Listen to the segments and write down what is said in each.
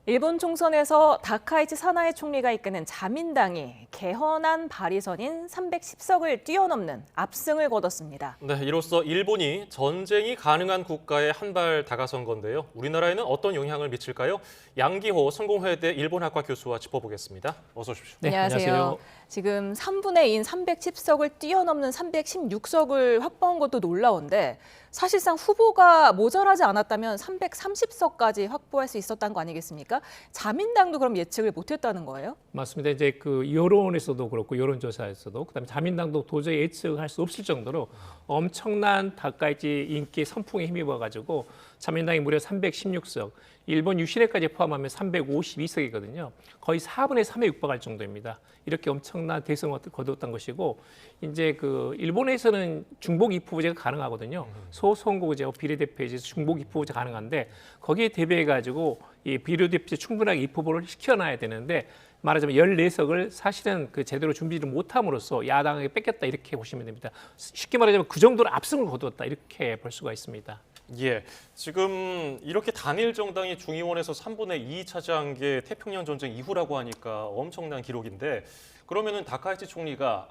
일본 총선에서 다카이치 사나이 총리가 이끄는 자민당이 개헌안 발의선인 310석을 뛰어넘는 압승을 거뒀습니다. 네, 이로써 일본이 전쟁이 가능한 국가에 한 발 다가선 건데요. 우리나라에는 어떤 영향을 미칠까요? 양기호 성공회대 일본학과 교수와 짚어보겠습니다. 어서 오십시오. 네, 안녕하세요. 지금 3분의 2인 310석을 뛰어넘는 316석을 확보한 것도 놀라운데 사실상 후보가 모자라지 않았다면 330석까지 확보할 수 있었다는 거 아니겠습니까? 자민당도 그럼 예측을 못했다는 거예요? 맞습니다. 이제 그 여론에서도 그렇고 여론조사에서도 그다음에 자민당도 도저히 예측할 수 없을 정도로 엄청난 다카이치 인기 선풍에 힘입어 가지고 자민당이 무려 316석, 일본 유시내까지 포함하면 352석이거든요. 거의 4분의 3에 육박할 정도입니다. 이렇게 엄청난 대승을 거뒀던 것이고, 이제 그 일본에서는 중복 입후 보제가 가능하거든요. 소선거구제와 비례대표제 중복 입후 보제 가능한데 거기에 대비해 가지고 이 비례대표 충분하게 입후 보를 시켜놔야 되는데 말하자면 14석을 사실은 그 제대로 준비를 못함으로써 야당에게 뺏겼다 이렇게 보시면 됩니다. 쉽게 말하자면 그 정도로 압승을 거두었다 이렇게 볼 수가 있습니다. 예, 지금 이렇게 단일 정당이 중의원에서 3분의 2 차지한 게 태평양 전쟁 이후라고 하니까 엄청난 기록인데 그러면은 다카이치 총리가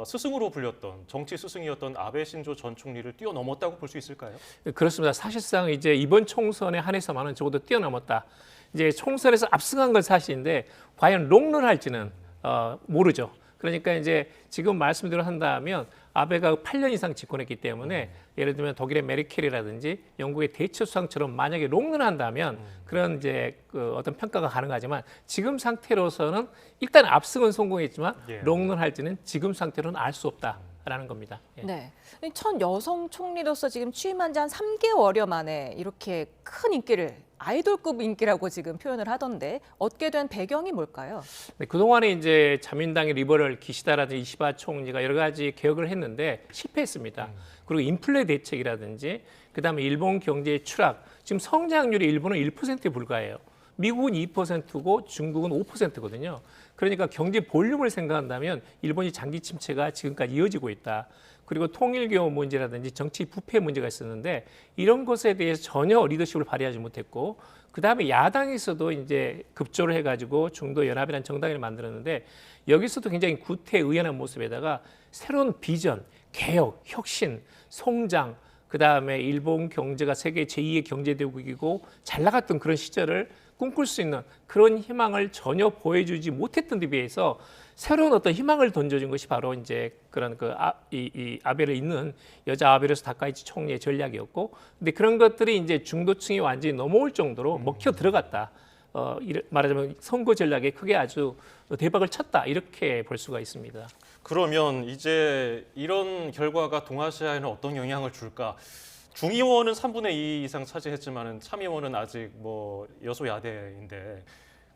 스승으로 불렸던 정치 스승이었던 아베 신조 전 총리를 뛰어넘었다고 볼 수 있을까요? 그렇습니다. 사실상 이제 이번 총선에 한해서만은 적어도 뛰어넘었다. 이제 총선에서 압승한 건 사실인데 과연 롱런할지는 모르죠. 그러니까 이제 지금 말씀대로 한다면 아베가 8년 이상 집권했기 때문에 예를 들면 독일의 메르켈이라든지 영국의 대처 수상처럼 만약에 롱런한다면 그런 이제 그 어떤 평가가 가능하지만 지금 상태로서는 일단 압승은 성공했지만 예. 롱런할지는 지금 상태로는 알 수 없다라는 겁니다. 예. 네. 첫 여성 총리로서 지금 취임한 지 한 3개월여 만에 이렇게 큰 인기를 아이돌급 인기라고 지금 표현을 하던데 얻게 된 배경이 뭘까요? 네, 그동안에 이제 자민당의 리버럴 기시다라든지 이시바 총리가 여러 가지 개혁을 했는데 실패했습니다. 그리고 인플레 대책이라든지 그다음에 일본 경제의 추락, 지금 성장률이 일본은 1%에 불과해요. 미국은 2%고 중국은 5%거든요. 그러니까 경제 볼륨을 생각한다면 일본이 장기 침체가 지금까지 이어지고 있다. 그리고 통일교 문제라든지 정치 부패 문제가 있었는데 이런 것에 대해서 전혀 리더십을 발휘하지 못했고 그다음에 야당에서도 이제 급조를 해가지고 중도 연합이라는 정당을 만들었는데 여기서도 굉장히 구태의연한 모습에다가 새로운 비전, 개혁, 혁신, 성장 그다음에 일본 경제가 세계 제2의 경제대국이고 잘 나갔던 그런 시절을 꿈꿀 수 있는 그런 희망을 전혀 보여주지 못했던 데 비해서 새로운 어떤 희망을 던져준 것이 바로 이제 그런 이 아베를 잇는 여자 아베로스 다카이치 총리의 전략이었고, 근데 그런 것들이 이제 중도층이 완전히 넘어올 정도로 먹혀 들어갔다. 말하자면 선거 전략에 크게 아주 대박을 쳤다 이렇게 볼 수가 있습니다. 그러면 이제 이런 결과가 동아시아에는 어떤 영향을 줄까? 중의원은 3분의 2 이상 차지했지만은 참의원은 아직 뭐 여소야대인데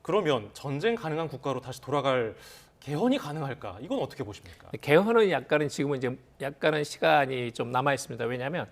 그러면 전쟁 가능한 국가로 다시 돌아갈 개헌이 가능할까? 이건 어떻게 보십니까? 개헌은 약간은 지금은 이제 약간은 시간이 좀 남아 있습니다. 왜냐하면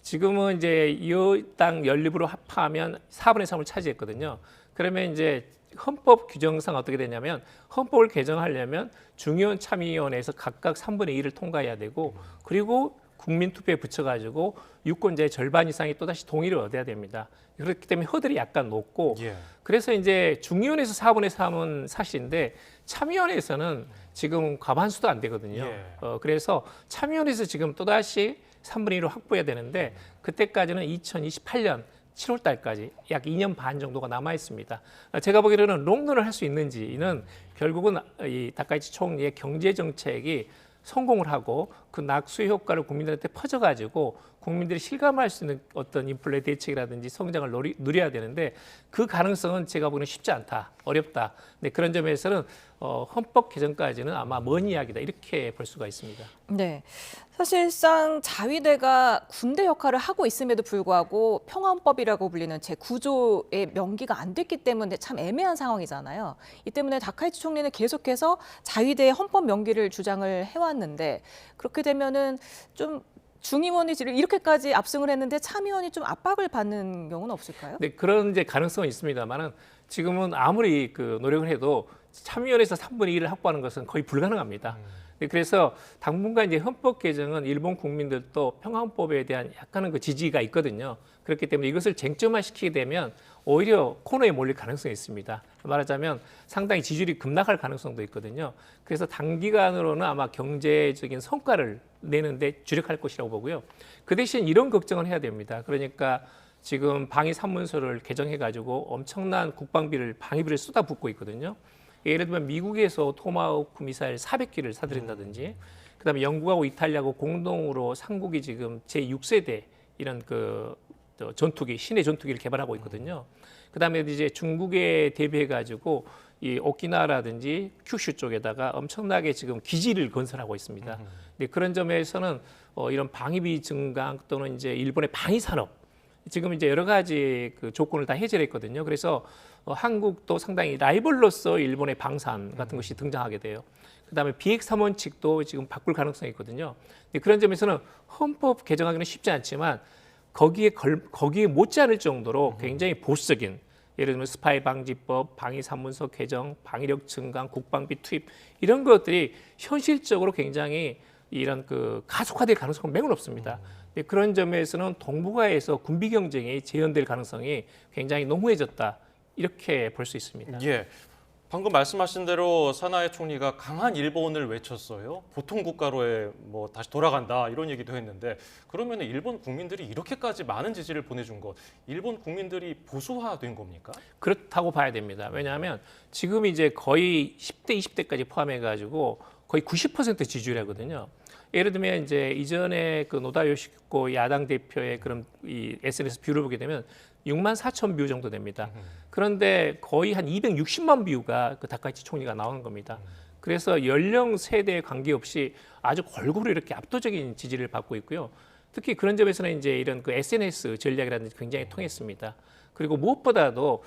지금은 이제 여당 연립으로 합하면 4분의 3을 차지했거든요. 그러면 이제 헌법 규정상 어떻게 되냐면 헌법을 개정하려면 중의원 참의위원회에서 각각 3분의 2를 통과해야 되고 그리고 국민투표에 붙여가지고 유권자의 절반 이상이 또다시 동의를 얻어야 됩니다. 그렇기 때문에 허들이 약간 높고 예. 그래서 이제 중의원에서 4분의 3은 사실인데 참의원에서는 지금 과반수도 안 되거든요. 예. 그래서 참의원에서 지금 또다시 3분의 1을 확보해야 되는데 그때까지는 2028년 7월 달까지 약 2년 반 정도가 남아 있습니다. 제가 보기로는 롱런을 할 수 있는지는 결국은 이 다카이치 총리의 경제 정책이 성공을 하고 그 낙수의 효과를 국민들한테 퍼져가지고 국민들이 실감할 수 있는 어떤 인플레 대책이라든지 성장을 누려야 되는데 그 가능성은 제가 보기에는 쉽지 않다, 어렵다. 근데 그런 점에서는 헌법 개정까지는 아마 먼 이야기다 이렇게 볼 수가 있습니다. 네. 사실상 자위대가 군대 역할을 하고 있음에도 불구하고 평화헌법이라고 불리는 제9조의 명기가 안 됐기 때문에 참 애매한 상황이잖아요. 이 때문에 다카이치 총리는 계속해서 자위대의 헌법 명기를 주장을 해왔는데 그렇게 되면은 좀 중의원이 이렇게까지 압승을 했는데 참의원이 좀 압박을 받는 경우는 없을까요? 네, 그런 이제 가능성은 있습니다만은 지금은 아무리 그 노력을 해도 참의원에서 3분의 1을 확보하는 것은 거의 불가능합니다. 그래서 당분간 이제 헌법 개정은 일본 국민들도 평화헌법에 대한 약간은 그 지지가 있거든요. 그렇기 때문에 이것을 쟁점화시키게 되면 오히려 코너에 몰릴 가능성이 있습니다. 말하자면 상당히 지지율이 급락할 가능성도 있거든요. 그래서 단기간으로는 아마 경제적인 성과를 내는데 주력할 것이라고 보고요. 그 대신 이런 걱정을 해야 됩니다. 그러니까 지금 방위 산문서를 개정해가지고 엄청난 국방비를 방위비를 쏟아붓고 있거든요. 예를 들면 미국에서 토마호크 미사일 400기를 사들인다든지, 그다음에 영국하고 이탈리아하고 공동으로 삼국이 지금 제6세대 이런 그 전투기, 신의 전투기를 개발하고 있거든요. 그다음에 이제 중국에 대비해 가지고 이 오키나와라든지 큐슈 쪽에다가 엄청나게 지금 기지를 건설하고 있습니다. 근데 그런 점에서는 이런 방위비 증강 또는 이제 일본의 방위 산업 지금 이제 여러 가지 그 조건을 다 해결했거든요. 그래서 한국도 상당히 라이벌로서 일본의 방산 같은 것이 등장하게 돼요. 그다음에 비핵 원칙도 지금 바꿀 가능성이 있거든요. 근데 그런 점에서는 헌법 개정하기는 쉽지 않지만 거기에 못지않을 정도로 굉장히 보수적인, 예를 들면 스파이 방지법, 방위 산문서 개정, 방위력 증강, 국방비 투입 이런 것들이 현실적으로 굉장히 이런 그 가속화될 가능성은 매우 높습니다. 그런 점에서는 동북아에서 군비 경쟁이 재현될 가능성이 굉장히 농후해졌다, 이렇게 볼 수 있습니다. 예. 방금 말씀하신 대로 사나이 총리가 강한 일본을 외쳤어요. 보통 국가로의 뭐 다시 돌아간다 이런 얘기도 했는데, 그러면 일본 국민들이 이렇게까지 많은 지지를 보내준 것, 일본 국민들이 보수화된 겁니까? 그렇다고 봐야 됩니다. 왜냐하면 지금 이제 거의 10대, 20대까지 포함해가지고 거의 90% 지지율이거든요. 예를 들면 이제 이전에 그 노다 요시코 야당 대표의 그런 이 SNS 뷰를 보게 되면 6만 4천 뷰 정도 됩니다. 그런데 거의 한 260만 뷰가 그 다카이치 총리가 나오는 겁니다. 그래서 연령 세대에 관계없이 아주 골고루 이렇게 압도적인 지지를 받고 있고요. 특히 그런 점에서는 이제 이런 그 SNS 전략이라든지 굉장히 통했습니다. 그리고 무엇보다도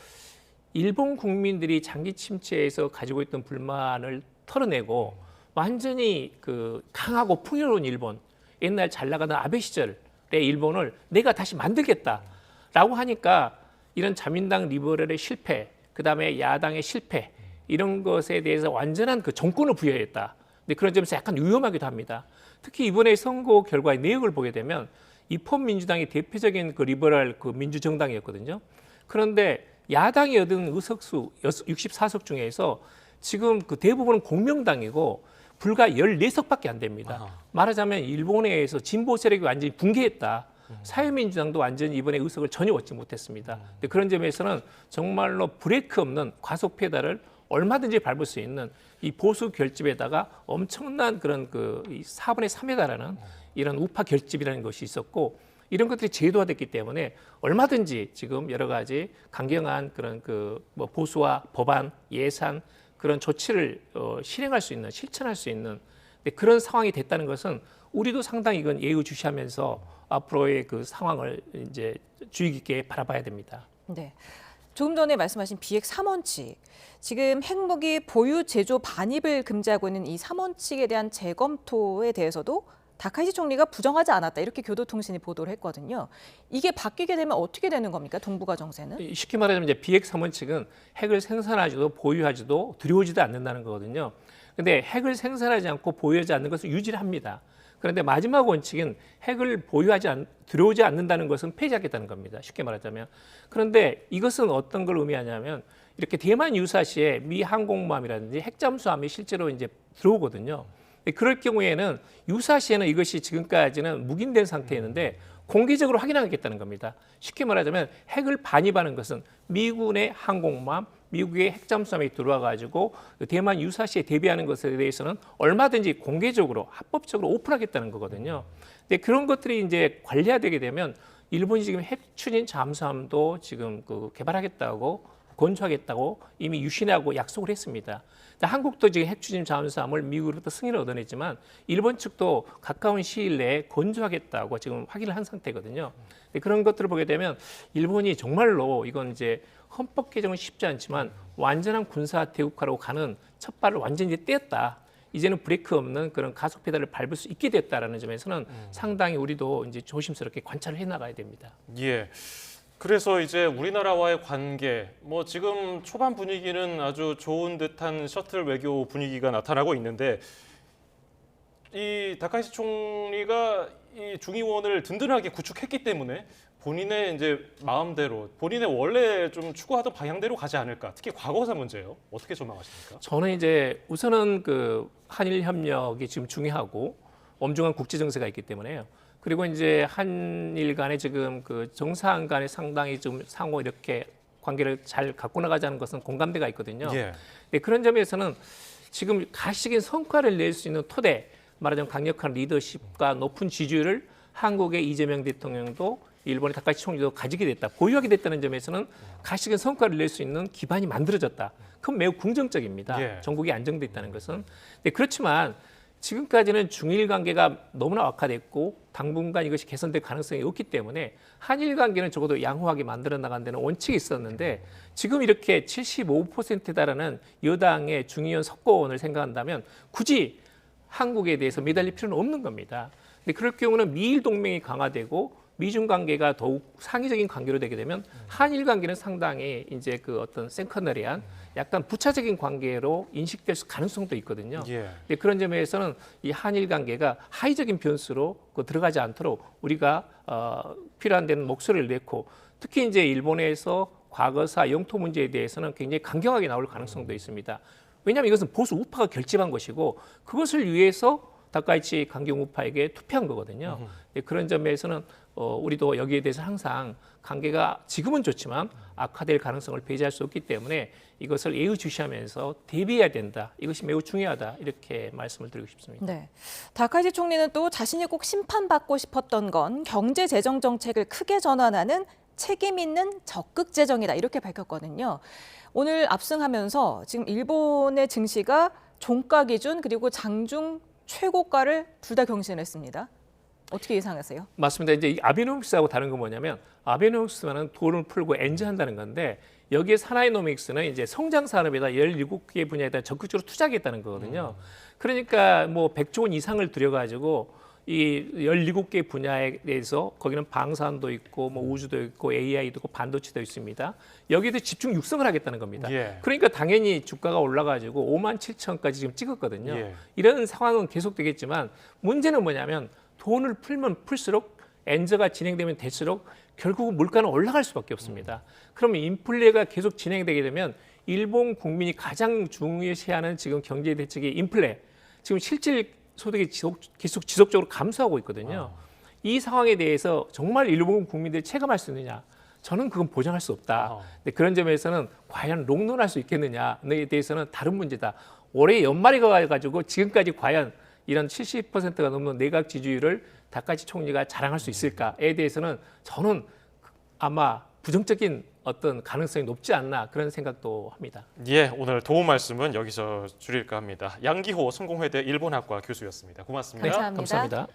일본 국민들이 장기 침체에서 가지고 있던 불만을 털어내고 완전히 그 강하고 풍요로운 일본, 옛날 잘 나가던 아베 시절의 일본을 내가 다시 만들겠다라고 하니까 이런 자민당 리버럴의 실패, 그다음에 야당의 실패 이런 것에 대해서 완전한 그 정권을 부여했다. 근데 그런 점에서 약간 위험하기도 합니다. 특히 이번에 선거 결과의 내역을 보게 되면 입헌민주당이 대표적인 그 리버럴 그 민주정당이었거든요. 그런데 야당이 얻은 의석수 64석 중에서 지금 그 대부분은 공명당이고 불과 14석밖에 안 됩니다. 말하자면 일본에서 진보 세력이 완전히 붕괴했다. 사회민주당도 완전히 이번에 의석을 전혀 얻지 못했습니다. 근데 그런 점에서는 정말로 브레이크 없는 과속 페달을 얼마든지 밟을 수 있는 이 보수 결집에다가 엄청난 그런 그 4분의 3에 달하는 이런 우파 결집이라는 것이 있었고, 이런 것들이 제도화됐기 때문에 얼마든지 지금 여러 가지 강경한 그런 그 뭐 보수와 법안, 예산 그런 조치를 실행할 수 있는, 실천할 수 있는 그런 상황이 됐다는 것은 우리도 상당히 이건 예의주시하면서 앞으로의 그 상황을 이제 주의 깊게 바라봐야 됩니다. 네. 조금 전에 말씀하신 비핵 3원칙, 지금 핵무기 보유, 제조, 반입을 금지하고 있는 이 3원칙에 대한 재검토에 대해서도 다카이치 총리가 부정하지 않았다, 이렇게 교도통신이 보도를 했거든요. 이게 바뀌게 되면 어떻게 되는 겁니까? 동북아 정세는? 쉽게 말하자면 이제 비핵 3원칙은 핵을 생산하지도 보유하지도 두려워지도 않는다는 거거든요. 근데 핵을 생산하지 않고 보유하지 않는 것을 유지를 합니다. 그런데 마지막 원칙은 핵을 두려워하지 않는다는 것은 폐지하겠다는 겁니다. 쉽게 말하자면. 그런데 이것은 어떤 걸 의미하냐면 이렇게 대만 유사시에 미 항공모함이라든지 핵잠수함이 실제로 이제 들어오거든요. 그럴 경우에는 유사시에는 이것이 지금까지는 묵인된 상태였는데 공개적으로 확인하겠다는 겁니다. 쉽게 말하자면 핵을 반입하는 것은 미군의 항공모함, 미국의 핵잠수함이 들어와 가지고 대만 유사시에 대비하는 것에 대해서는 얼마든지 공개적으로 합법적으로 오픈하겠다는 거거든요. 근데 그런 것들이 이제 관리되게 되면 일본이 지금 핵 추진 잠수함도 지금 그 개발하겠다고 건조하겠다고 이미 유신하고 약속을 했습니다. 한국도 지금 핵 추진 잠수함을 미국으로부터 승인을 얻어냈지만 일본 측도 가까운 시일 내에 건조하겠다고 지금 확인을 한 상태거든요. 그런 것들을 보게 되면 일본이 정말로 이건 이제 헌법 개정은 쉽지 않지만 완전한 군사 대국화로 가는 첫 발을 완전히 떼었다. 이제는 브레이크 없는 그런 가속 페달을 밟을 수 있게 됐다라는 점에서는 상당히 우리도 이제 조심스럽게 관찰을 해 나가야 됩니다. 예. 그래서 이제 우리나라와의 관계, 뭐 지금 초반 분위기는 아주 좋은 듯한 셔틀 외교 분위기가 나타나고 있는데 이 다카이시 총리가 이 중의원을 든든하게 구축했기 때문에 본인의 이제 마음대로 본인의 원래 좀 추구하던 방향대로 가지 않을까. 특히 과거사 문제요. 어떻게 전망하십니까? 저는 이제 우선은 그 한일 협력이 지금 중요하고 엄중한 국제 정세가 있기 때문에요. 그리고 이제 한일 간에 지금 그 정상 간에 상당히 좀 상호 이렇게 관계를 잘 갖고 나가자는 것은 공감대가 있거든요. 예. 네, 그런 점에서는 지금 가시적인 성과를 낼 수 있는 토대, 말하자면 강력한 리더십과 높은 지지율을 한국의 이재명 대통령도 일본의 다카이치 총리도 가지게 됐다, 보유하게 됐다는 점에서는 가시적인 성과를 낼 수 있는 기반이 만들어졌다. 그건 매우 긍정적입니다. 예. 전국이 안정됐다는 것은. 네, 그렇지만 지금까지는 중일 관계가 너무나 악화됐고 당분간 이것이 개선될 가능성이 없기 때문에 한일 관계는 적어도 양호하게 만들어 나가는 데는 원칙이 있었는데 지금 이렇게 75%에 달하는 여당의 중의원 석고원을 생각한다면 굳이 한국에 대해서 매달릴 필요는 없는 겁니다. 근데 그럴 경우는 미일 동맹이 강화되고 미중 관계가 더욱 상위적인 관계로 되게 되면 한일 관계는 상당히 이제 그 어떤 생커널리한 약간 부차적인 관계로 인식될 가능성도 있거든요. 예. 근데 그런 점에서는 이 한일 관계가 하위적인 변수로 들어가지 않도록 우리가 필요한 데는 목소리를 내고 특히 이제 일본에서 과거사 영토 문제에 대해서는 굉장히 강경하게 나올 가능성도 있습니다. 왜냐하면 이것은 보수 우파가 결집한 것이고 그것을 위해서 다카이치 강경 우파에게 투표한 거거든요. 네, 그런 점에서는 우리도 여기에 대해서 항상 관계가 지금은 좋지만 악화될 가능성을 배제할 수 없기 때문에 이것을 예의주시하면서 대비해야 된다. 이것이 매우 중요하다. 이렇게 말씀을 드리고 싶습니다. 네. 다카이치 총리는 또 자신이 꼭 심판받고 싶었던 건 경제 재정 정책을 크게 전환하는 책임 있는 적극 재정이다. 이렇게 밝혔거든요. 오늘 압승하면서 지금 일본의 증시가 종가 기준 그리고 장중 최고가를 둘 다 경신했습니다. 어떻게 예상하세요? 맞습니다. 이제 이 아베노믹스하고 다른 건 뭐냐면 아베노믹스는 돈을 풀고 엔저한다는 건데 여기에 사나이노믹스는 이제 성장 산업에다 17개 분야에다 적극적으로 투자하겠다는 거거든요. 그러니까 뭐 100조 원 이상을 들여가지고 이 17개 분야에 대해서 거기는 방산도 있고 뭐 우주도 있고 AI도 있고 반도체도 있습니다. 여기에도 집중 육성을 하겠다는 겁니다. 예. 그러니까 당연히 주가가 올라가지고 57,000원까지 지금 찍었거든요. 예. 이런 상황은 계속되겠지만 문제는 뭐냐면 돈을 풀면 풀수록 엔저가 진행되면 될수록 결국 물가는 올라갈 수밖에 없습니다. 그러면 인플레가 계속 진행되게 되면 일본 국민이 가장 중요시하는 지금 경제 대책이 인플레. 지금 실질 소득이 계속 지속적으로 감소하고 있거든요. 이 상황에 대해서 정말 일본 국민들이 체감할 수 있느냐? 저는 그건 보장할 수 없다. 근데 그런 점에서는 과연 롱런할 수 있겠느냐에 대해서는 다른 문제다. 올해 연말에 가가지고 지금까지 과연 이런 70%가 넘는 내각 지지율을 다카이치 총리가 자랑할 수 있을까에 대해서는 저는 아마 부정적인 어떤 가능성이 높지 않나 그런 생각도 합니다. 예, 오늘 도움 말씀은 여기서 줄일까 합니다. 양기호 성공회대 일본학과 교수였습니다. 고맙습니다. 감사합니다. 감사합니다.